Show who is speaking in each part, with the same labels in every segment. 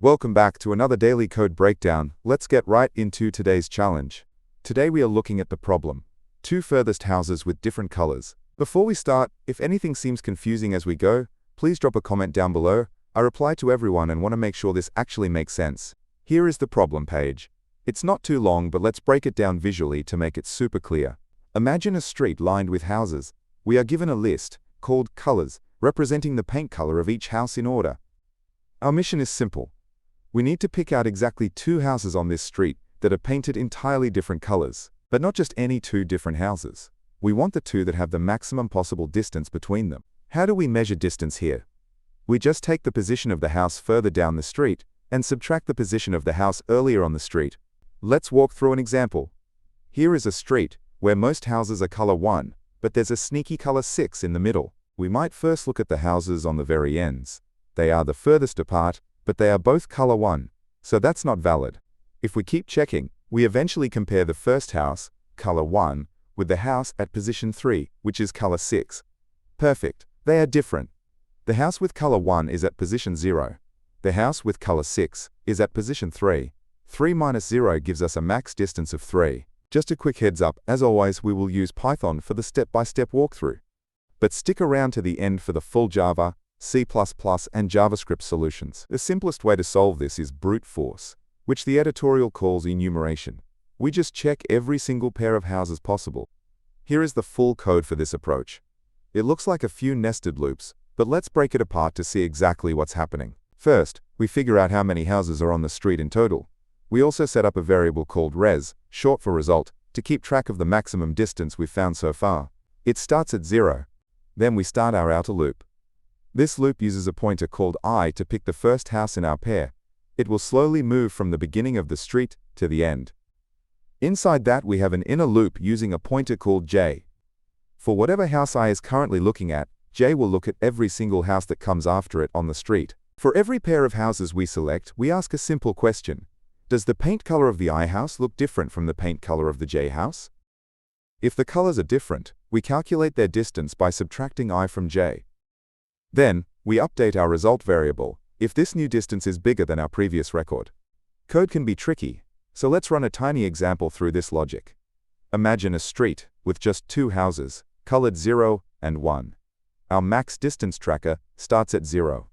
Speaker 1: Welcome back to another daily code breakdown. Let's get right into today's challenge. Today we are looking at the problem: two furthest houses with different colors. Before we start, if anything seems confusing as we go, please drop a comment down below. I reply to everyone and want to make sure this actually makes sense. Here is the problem page. It's not too long, but let's break it down visually to make it super clear. Imagine a street lined with houses. We are given a list, called colors, representing the paint color of each house in order. Our mission is simple. We need to pick out exactly two houses on this street that are painted entirely different colors, but not just any two different houses. We want the two that have the maximum possible distance between them. How do we measure distance here? We just take the position of the house further down the street and subtract the position of the house earlier on the street. Let's walk through an example. Here is a street where most houses are color 1, but there's a sneaky color 6 in the middle. We might first look at the houses on the very ends. They are the furthest apart, but they are both color 1, so that's not valid. If we keep checking, we eventually compare the first house, color 1, with the house at position 3, which is color 6. Perfect. They are different. The house with color 1 is at position 0. The house with color 6 is at position 3. 3 minus 0 gives us a max distance of 3. Just a quick heads up, as always, we will use Python for the step-by-step walkthrough. But stick around to the end for the full Java, C++, and JavaScript solutions. The simplest way to solve this is brute force, which the editorial calls enumeration. We just check every single pair of houses possible. Here is the full code for this approach. It looks like a few nested loops, but let's break it apart to see exactly what's happening. First, we figure out how many houses are on the street in total. We also set up a variable called res, short for result, to keep track of the maximum distance we've found so far. It starts at 0. Then we start our outer loop. This loop uses a pointer called I to pick the first house in our pair. It will slowly move from the beginning of the street to the end. Inside that we have an inner loop using a pointer called J. For whatever house I is currently looking at, J will look at every single house that comes after it on the street. For every pair of houses we select, we ask a simple question. Does the paint color of the I house look different from the paint color of the J house? If the colors are different, we calculate their distance by subtracting I from J. Then, we update our result variable if this new distance is bigger than our previous record. Code can be tricky, so let's run a tiny example through this logic. Imagine a street with just two houses, colored 0 and 1. Our max distance tracker starts at 0.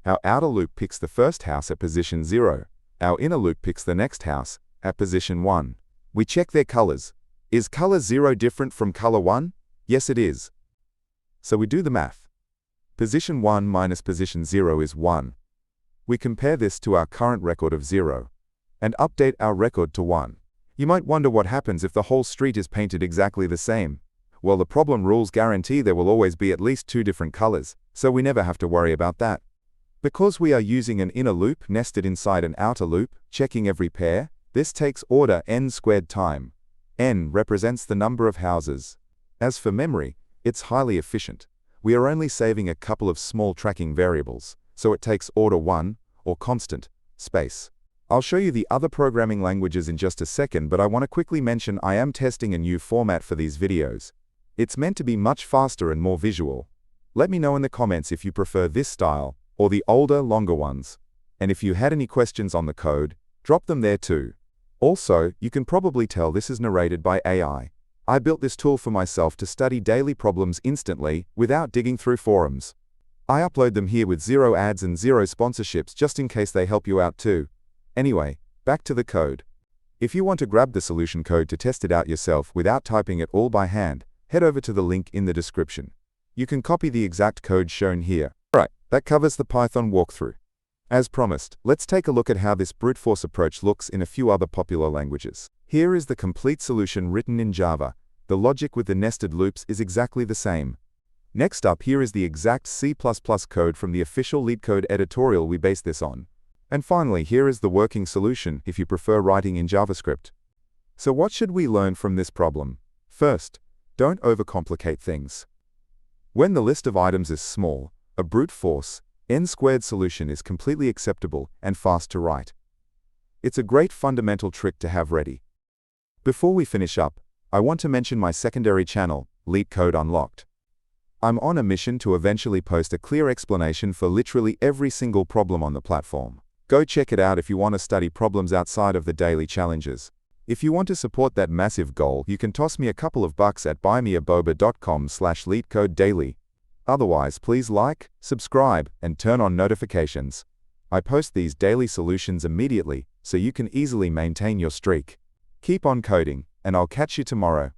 Speaker 1: Our outer loop picks the first house at position 0. Our inner loop picks the next house at position 1. We check their colors. Is color 0 different from color 1? Yes, it is. So we do the math. Position 1 minus position 0 is 1. We compare this to our current record of 0 and update our record to 1. You might wonder what happens if the whole street is painted exactly the same. Well, the problem rules guarantee there will always be at least two different colors, so we never have to worry about that. Because we are using an inner loop nested inside an outer loop, checking every pair, this takes order n squared time. N represents the number of houses. As for memory, it's highly efficient. We are only saving a couple of small tracking variables, so it takes order 1, or constant, space. I'll show you the other programming languages in just a second, but I want to quickly mention I am testing a new format for these videos. It's meant to be much faster and more visual. Let me know in the comments if you prefer this style, or the older, longer ones. And if you had any questions on the code, drop them there too. Also, you can probably tell this is narrated by AI. I built this tool for myself to study daily problems instantly, without digging through forums. I upload them here with 0 ads and 0 sponsorships just in case they help you out too. Anyway, back to the code. If you want to grab the solution code to test it out yourself without typing it all by hand, head over to the link in the description. You can copy the exact code shown here. Alright, that covers the Python walkthrough. As promised, let's take a look at how this brute force approach looks in a few other popular languages. Here is the complete solution written in Java. The logic with the nested loops is exactly the same. Next up, here is the exact C++ code from the official Leetcode editorial we base this on. And finally, here is the working solution if you prefer writing in JavaScript. So what should we learn from this problem? First, don't overcomplicate things. When the list of items is small, a brute force, n-squared solution is completely acceptable and fast to write. It's a great fundamental trick to have ready. Before we finish up, I want to mention my secondary channel, Leetcode Unlocked. I'm on a mission to eventually post a clear explanation for literally every single problem on the platform. Go check it out if you want to study problems outside of the daily challenges. If you want to support that massive goal, you can toss me a couple of bucks at buymeaboba.com/leetcodedaily. Otherwise, please like, subscribe, and turn on notifications. I post these daily solutions immediately, so you can easily maintain your streak. Keep on coding, and I'll catch you tomorrow.